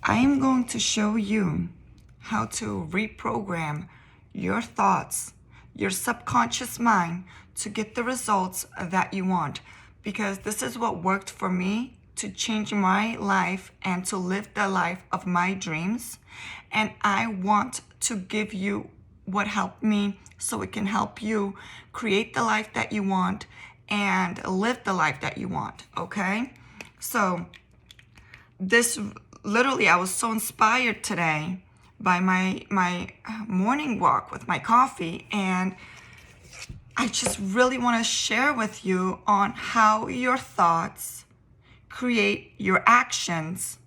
I am going to show you how to reprogram your thoughts, your subconscious mind to get the results that you want. Because this is what worked for me to change my life and to live the life of my dreams. And I want to give you what helped me so it can help you create the life that you want and live the life that you want, okay? So this literally, I was so inspired today by my morning walk with my coffee, and I just really want to share with you on how your thoughts create your actions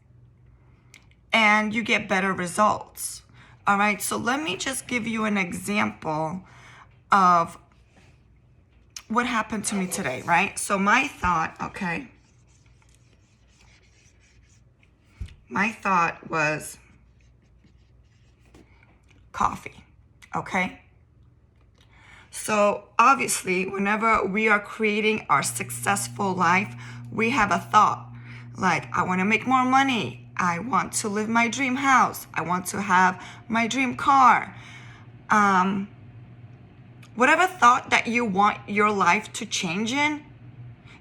and you get better results. All right, so let me just give you an example of what happened to me today, right? So my thought was coffee, okay? So obviously, whenever we are creating our successful life, we have a thought like, I want to make more money. I want to live my dream house. I want to have my dream car. Whatever thought that you want your life to change in,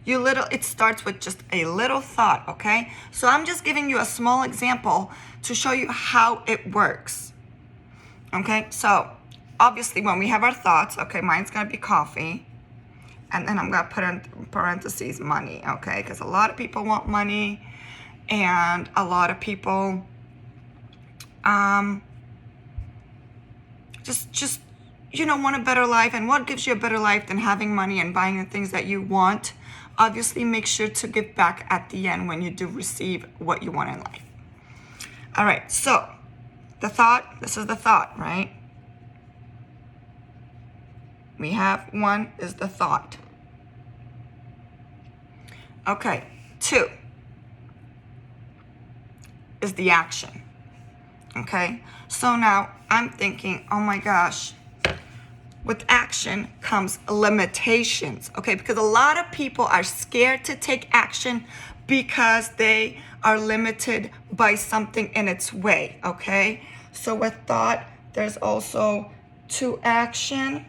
it starts with just a little thought, okay? So I'm just giving you a small example to show you how it works. Okay, so obviously when we have our thoughts, okay, mine's gonna be coffee, and then I'm gonna put in parentheses money, okay? Because a lot of people want money, and a lot of people just want a better life. And what gives you a better life than having money and buying the things that you want? Obviously, make sure to give back at the end when you do receive what you want in life. All right, so this is the thought, right? We have one is the thought. Okay, 2 is the action. Okay, so now I'm thinking, oh my gosh, with action comes limitations, okay? Because a lot of people are scared to take action because they are limited by something in its way, okay? So with thought, there's also to action.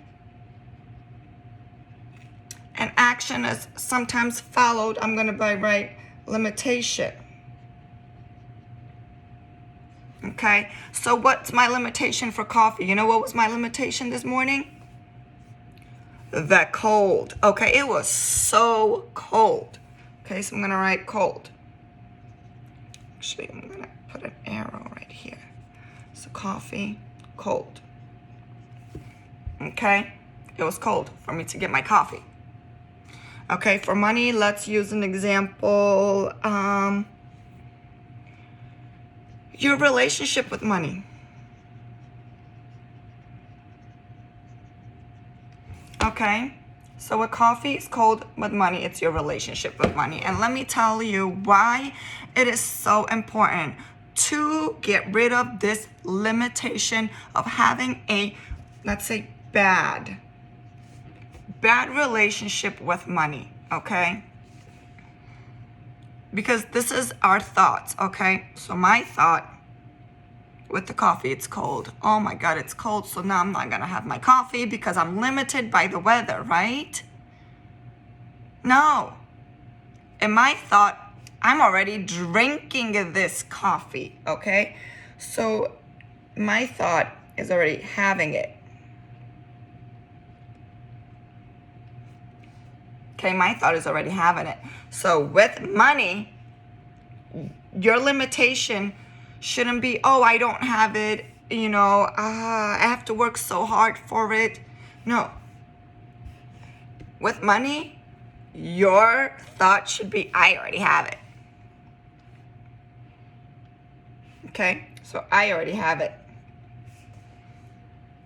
And action is sometimes followed, I'm gonna write limitation. Okay, so what's my limitation for coffee? You know what was my limitation this morning? The cold. Okay, it was so cold. Okay, so I'm gonna write cold. Actually, I'm gonna put an arrow right here. So coffee, cold. Okay, it was cold for me to get my coffee. Okay, for money, let's use an example. Your relationship with money. Okay, so with coffee, it's cold. With money, it's your relationship with money. And let me tell you why it is so important to get rid of this limitation of having a, let's say, bad relationship with money, okay? Because this is our thoughts, okay? So my thought with the coffee, it's cold. Oh my God, it's cold. So now I'm not gonna have my coffee because I'm limited by the weather, right? No. In my thought, I'm already drinking this coffee, okay? So my thought is already having it. Okay, my thought is already having it. So with money, your limitation shouldn't be, oh, I don't have it, I have to work so hard for it. No. With money, your thought should be, I already have it. Okay, so I already have it.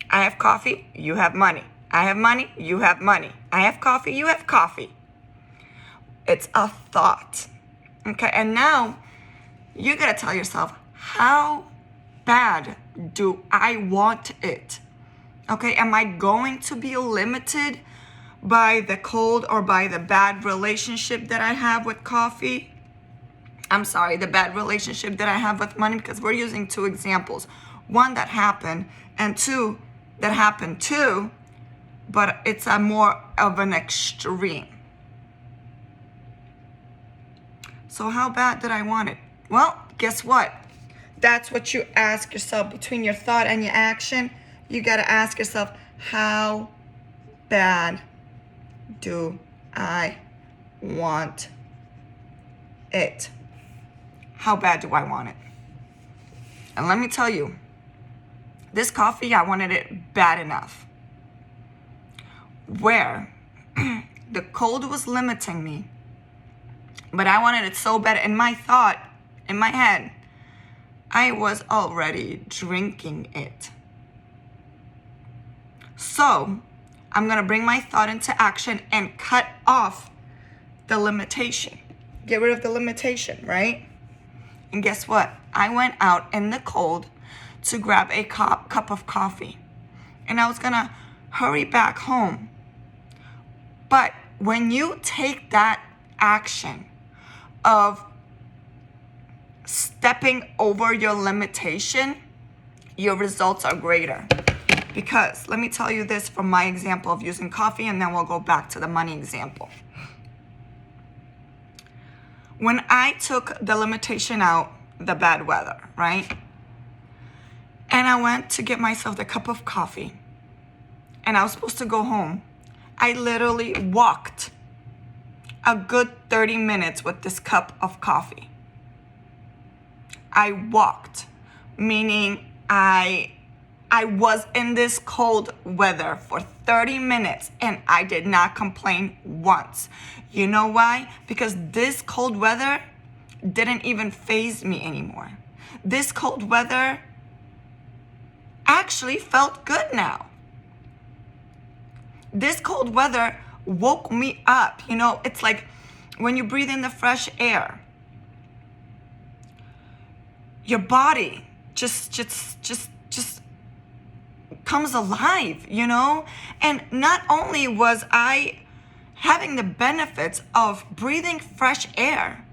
I have coffee, you have money. I have money, you have money. I have coffee, you have coffee. It's a thought. Okay, and now you gotta tell yourself, how bad do I want it? Okay, am I going to be limited by the cold or by the bad relationship that I have with coffee? the bad relationship that I have with money, because we're using two examples. One that happened, and two that happened too, but it's a more of an extreme. So how bad did I want it? Well, guess what? That's what you ask yourself. Between your thought and your action, you got to ask yourself, how bad do I want it? How bad do I want it? And let me tell you, this coffee, I wanted it bad enough where the cold was limiting me, but I wanted it so bad. In my thought, in my head, I was already drinking it. So I'm going to bring my thought into action and cut off the limitation. Get rid of the limitation, right? And guess what? I went out in the cold to grab a cup of coffee. And I was going to hurry back home. But when you take that action of stepping over your limitation, your results are greater. Because let me tell you this from my example of using coffee, and then we'll go back to the money example. When I took the limitation out, the bad weather, right? And I went to get myself the cup of coffee, and I was supposed to go home. I literally walked a good 30 minutes with this cup of coffee. I walked, meaning I was in this cold weather for 30 minutes and I did not complain once. You know why? Because this cold weather didn't even faze me anymore. This cold weather actually felt good now. This cold weather woke me up. You know, it's like when you breathe in the fresh air, your body just comes alive, you know? And not only was I having the benefits of breathing fresh air,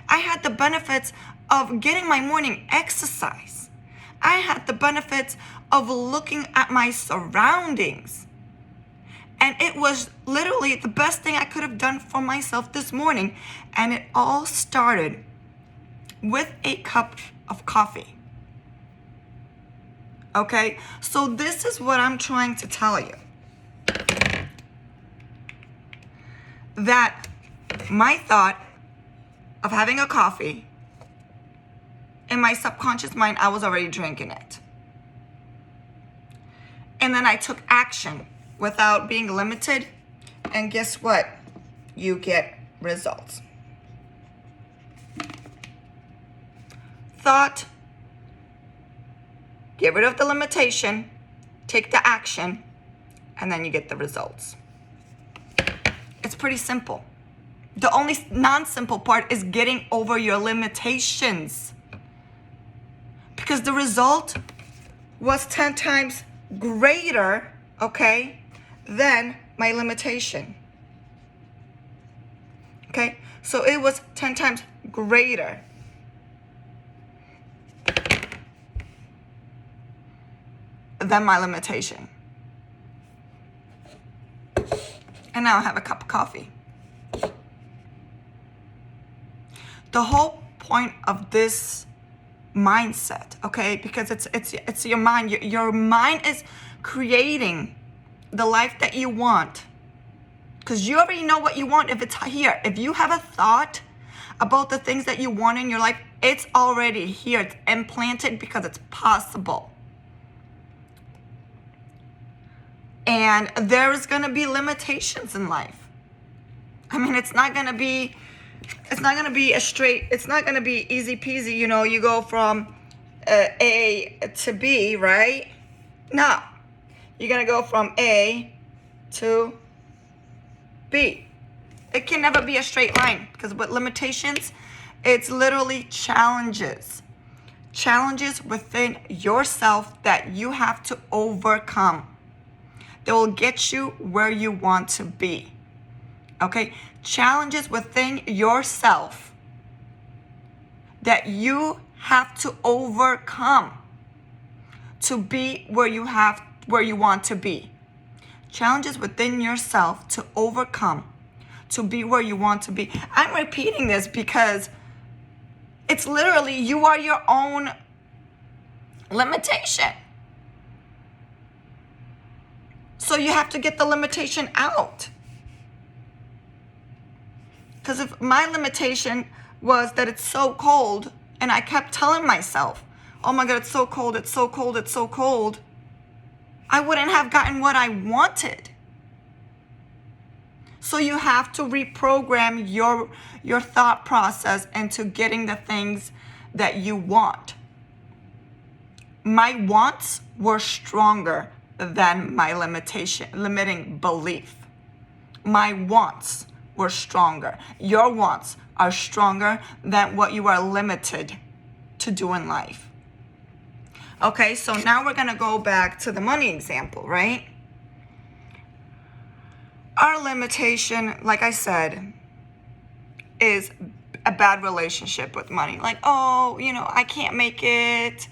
I had the benefits of getting my morning exercise. I had the benefits of looking at my surroundings. And it was literally the best thing I could have done for myself this morning. And it all started with a cup of coffee. Okay, so this is what I'm trying to tell you. That my thought of having a coffee, in my subconscious mind, I was already drinking it. And then I took action without being limited. And guess what? You get results. Thought, get rid of the limitation, take the action, and then you get the results. It's pretty simple. The only non-simple part is getting over your limitations. Because the result was 10 times greater, okay, than my limitation. Okay, so it was 10 times greater. Than my limitation. And now I have a cup of coffee. The whole point of this mindset, okay, because it's your mind. Your mind is creating the life that you want. Because you already know what you want if it's here. If you have a thought about the things that you want in your life, it's already here. It's implanted because it's possible. And there's going to be limitations in life. I mean, it's not going to be easy peasy, you know, you go from A to B, right? No. You're going to go from A to B. It can never be a straight line, because with limitations, it's literally challenges. Challenges within yourself that you have to overcome. That will get you where you want to be. Okay? Challenges within yourself that you have to overcome to be where you want to be. Challenges within yourself to overcome to be where you want to be. I'm repeating this because it's literally you are your own limitation. So you have to get the limitation out. Because if my limitation was that it's so cold, and I kept telling myself, oh my God, it's so cold, it's so cold, it's so cold, I wouldn't have gotten what I wanted. So you have to reprogram your thought process into getting the things that you want. My wants were stronger than my limiting belief. My wants were stronger. Your wants are stronger than what you are limited to do in life. Okay, so now we're going to go back to the money example, right? Our limitation, like I said, is a bad relationship with money. Like, oh, I can't make it.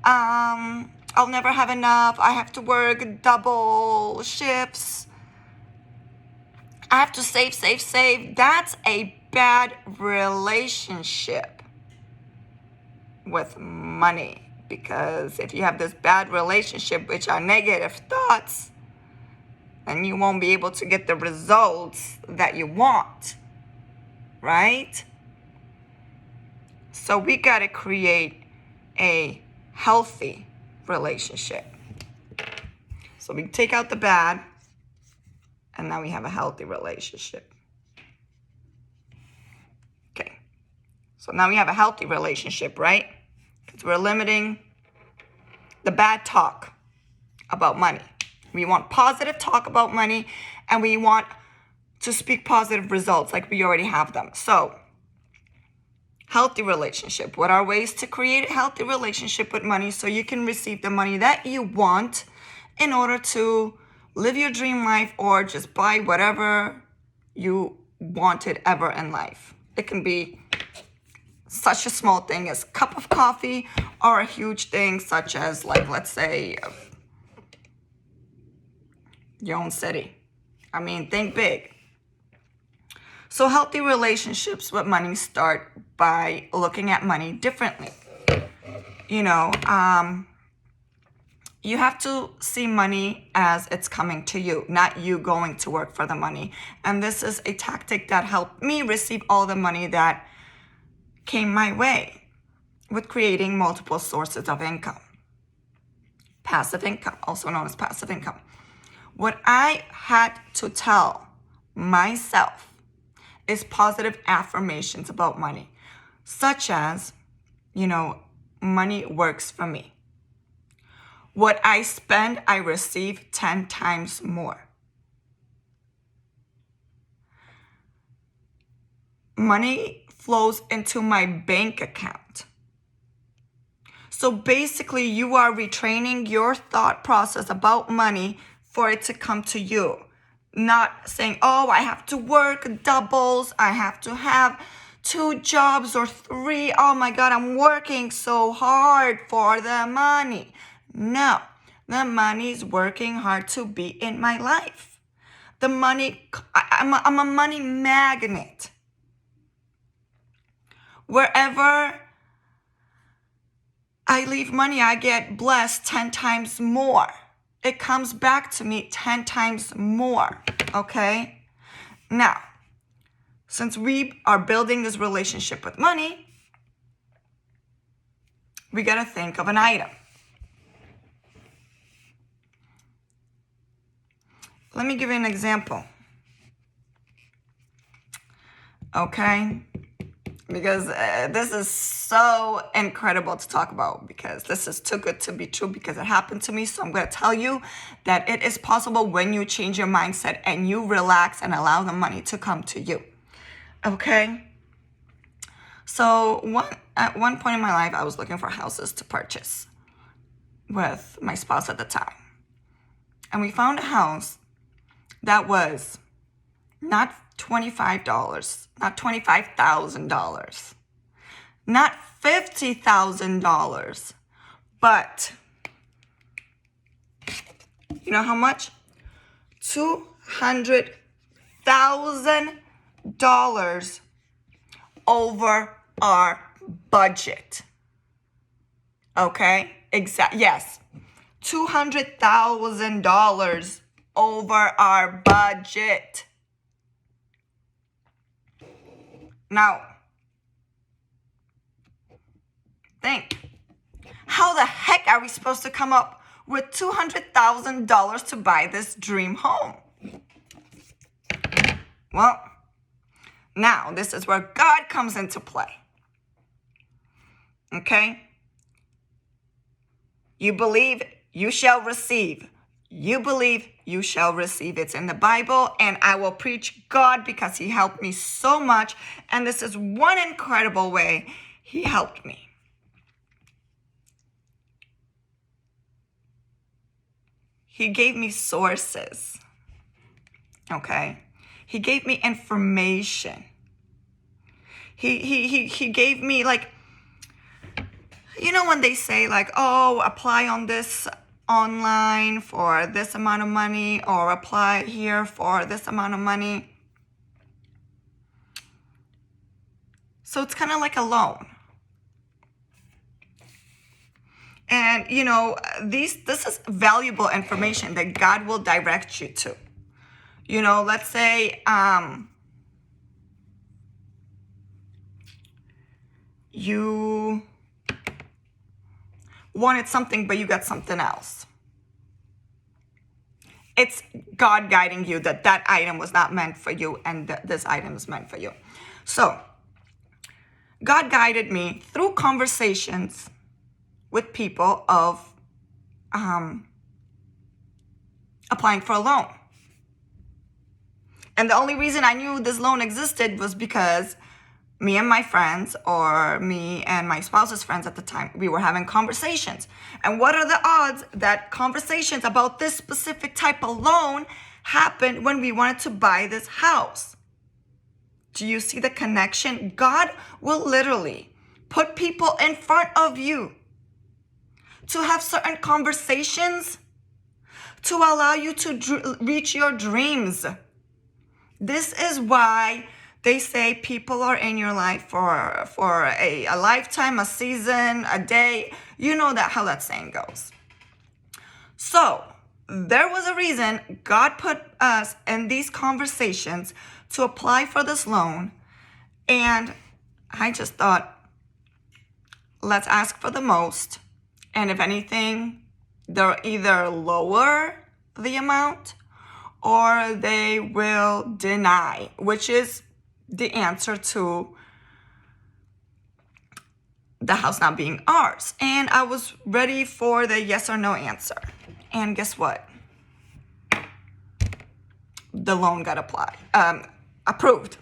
I'll never have enough. I have to work double shifts. I have to save. That's a bad relationship with money. Because if you have this bad relationship, which are negative thoughts, then you won't be able to get the results that you want, right? So we got to create a healthy relationship. So we take out the bad, and now we have a healthy relationship. Okay. So now we have a healthy relationship, right? Because we're limiting the bad talk about money. We want positive talk about money, and we want to speak positive results like we already have them. So, healthy relationship. What are ways to create a healthy relationship with money so you can receive the money that you want in order to live your dream life or just buy whatever you wanted ever in life? It can be such a small thing as a cup of coffee, or a huge thing such as, like, let's say, your own city. I mean, think big. So healthy relationships with money start by looking at money differently. You have to see money as it's coming to you, not you going to work for the money. And this is a tactic that helped me receive all the money that came my way with creating multiple sources of income. Passive income, also known as passive income. What I had to tell myself is positive affirmations about money, such as, money works for me. What I spend, I receive 10 times more. Money flows into my bank account. So basically, you are retraining your thought process about money for it to come to you. Not saying, oh, I have to work doubles. I have to have 2 jobs or 3. Oh my God, I'm working so hard for the money. No, the money's working hard to be in my life. The money, I'm a money magnet. Wherever I leave money, I get blessed 10 times more. It comes back to me 10 times more, okay? Now, since we are building this relationship with money, we got to think of an item. Let me give you an example, okay? Because this is so incredible to talk about, because this is too good to be true, because it happened to me. So I'm going to tell you that it is possible when you change your mindset and you relax and allow the money to come to you. Okay? So at one point in my life, I was looking for houses to purchase with my spouse at the time. And we found a house that was not $25, not $25,000. not $50,000, but you know how much? $200,000 over our budget. Okay? Yes. $200,000 over our budget. Now, think. How the heck are we supposed to come up with $200,000 to buy this dream home? Well, now this is where God comes into play. Okay? You believe, you shall receive. You believe, you shall receive. It's in the Bible, and I will preach God because He helped me so much. And this is one incredible way He helped me. He gave me sources. Okay? He gave me information. He gave me, like, you know when they say, like, oh, apply on this online for this amount of money, or apply here for this amount of money. So it's kind of like a loan. And, you know, this is valuable information that God will direct you to. You know, let's say you wanted something, but you got something else. It's God guiding you that that item was not meant for you, and that this item is meant for you. So, God guided me through conversations with people of applying for a loan. And the only reason I knew this loan existed was because me and my friends, or me and my spouse's friends at the time, we were having conversations. And what are the odds that conversations about this specific type of loan happened when we wanted to buy this house? Do you see the connection? God will literally put people in front of you to have certain conversations to allow you to reach your dreams. This is why they say people are in your life for a lifetime, a season, a day. You know that how that saying goes. So there was a reason God put us in these conversations to apply for this loan. And I just thought, let's ask for the most. And if anything, they'll either lower the amount or they will deny, which is the answer to the house not being ours. And I was ready for the yes or no answer. And guess what? The loan got approved.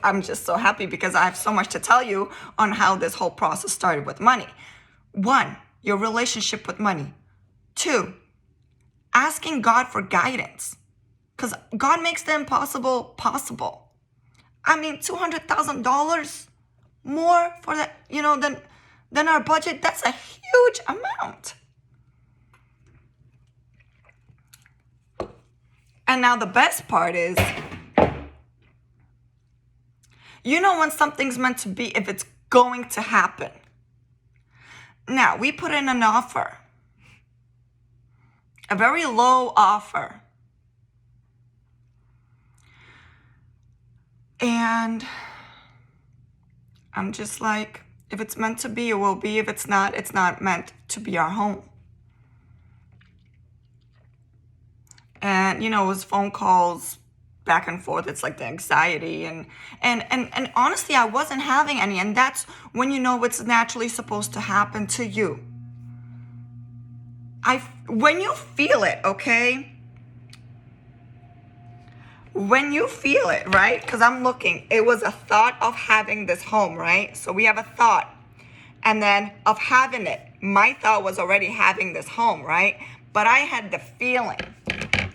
I'm just so happy because I have so much to tell you on how this whole process started with money. 1, your relationship with money. 2, asking God for guidance. Because God makes the impossible possible. I mean, $200,000 more for that, you know, than our budget. That's a huge amount. And now the best part is, you know when something's meant to be, if it's going to happen. Now, we put in an offer. A very low offer. And I'm just like, if it's meant to be, it will be. If it's not meant to be our home. And, you know, it was phone calls back and forth. It's like the anxiety. And honestly, I wasn't having any. And that's when you know what's naturally supposed to happen to you. When you feel it, okay? When you feel it, right? Because I'm looking, it was a thought of having this home, right? So we have a thought. And then of having it, my thought was already having this home, right? But I had the feeling,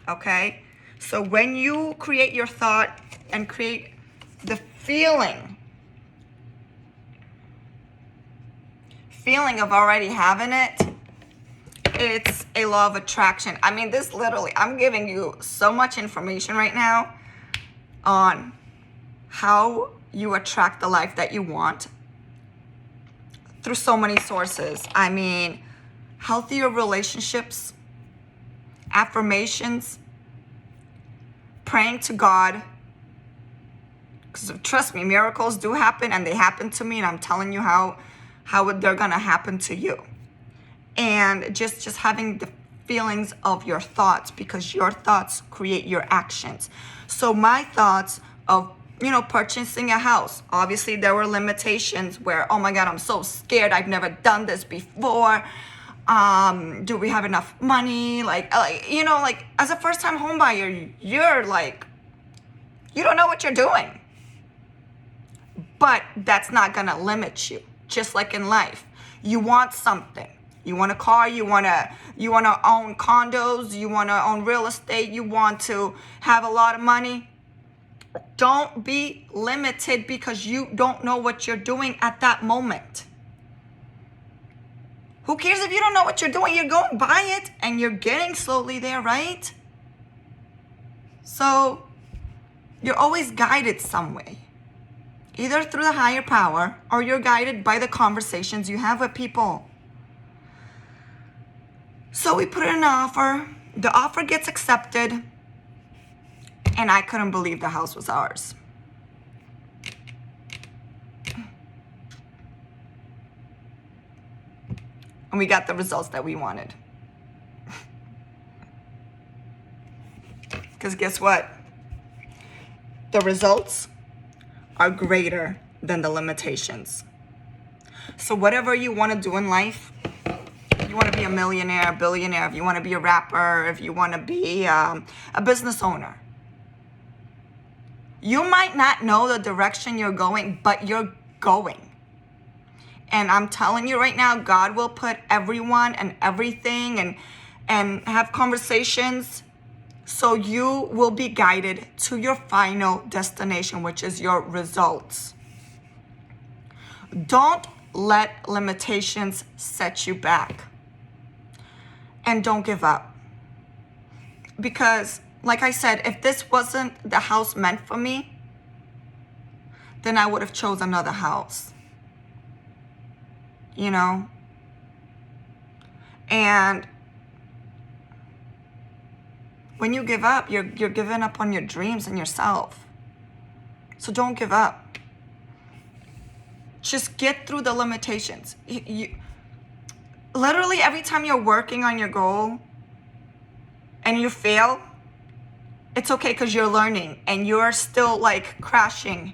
okay? So when you create your thought and create the feeling, feeling of already having it, it's a law of attraction. I mean, this literally, I'm giving you so much information right now on how you attract the life that you want through so many sources. I mean, healthier relationships, affirmations, praying to God. Because trust me, miracles do happen, and they happen to me, and I'm telling you how they're gonna happen to you. And just having the feelings of your thoughts, because your thoughts create your actions. So my thoughts of, purchasing a house, obviously there were limitations where, oh my God, I'm so scared, I've never done this before. Do we have enough money? Like as a first-time home buyer, you're like, you don't know what you're doing. But that's not gonna limit you. Just like in life, you want something. You want a car, you wanna own condos, you wanna own real estate, you want to have a lot of money. Don't be limited because you don't know what you're doing at that moment. Who cares if you don't know what you're doing? You're going to buy it and you're getting slowly there, right? So you're always guided some way. Either through the higher power, or you're guided by the conversations you have with people. So we put in an offer. The offer gets accepted. And I couldn't believe the house was ours. And we got the results that we wanted. Because guess what? The results are greater than the limitations. So whatever you want to do in life, if you want to be a millionaire, a billionaire, if you want to be a rapper, if you want to be a business owner, you might not know the direction you're going, but you're going. And I'm telling you right now, God will put everyone and everything and have conversations so you will be guided to your final destination, which is your results. Don't let limitations set you back. And don't give up. Because, like I said, if this wasn't the house meant for me, then I would have chose another house. And when you give up, you're giving up on your dreams and yourself. So don't give up. Just get through the limitations. Literally every time you're working on your goal and you fail, it's okay because you're learning and you're still like crashing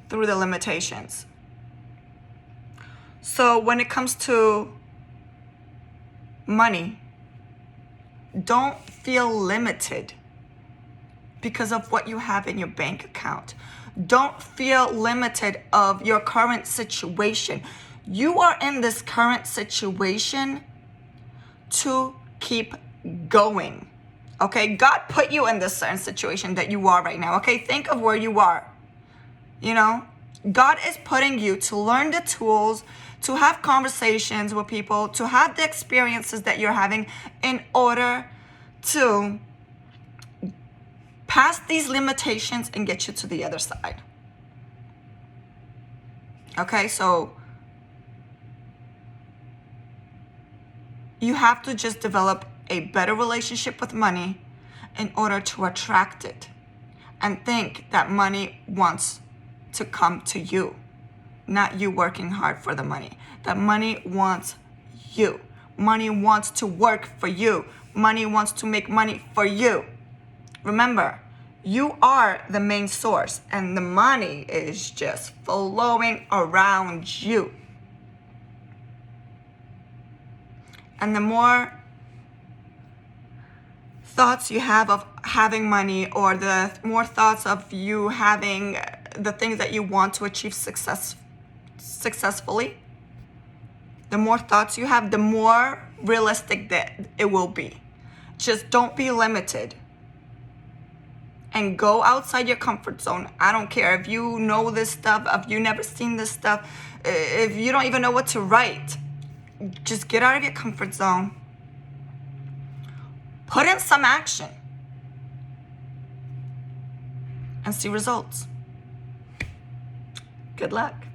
through the limitations. So when it comes to money, don't feel limited because of what you have in your bank account. Don't feel limited of your current situation. You are in this current situation to keep going. Okay, God put you in this certain situation that you are right now. Okay, think of where you are. God is putting you to learn the tools, to have conversations with people, to have the experiences that you're having in order to pass these limitations and get you to the other side. Okay, so you have to just develop a better relationship with money in order to attract it. And think that money wants to come to you, not you working hard for the money. That money wants you. Money wants to work for you. Money wants to make money for you. Remember, you are the main source and the money is just flowing around you. And the more thoughts you have of having money, or the more thoughts of you having the things that you want to achieve successfully, the more thoughts you have, the more realistic that it will be. Just don't be limited. And go outside your comfort zone. I don't care if you know this stuff, if you've never seen this stuff, if you don't even know what to write. just get out of your comfort zone. Put in some action and see results. Good luck.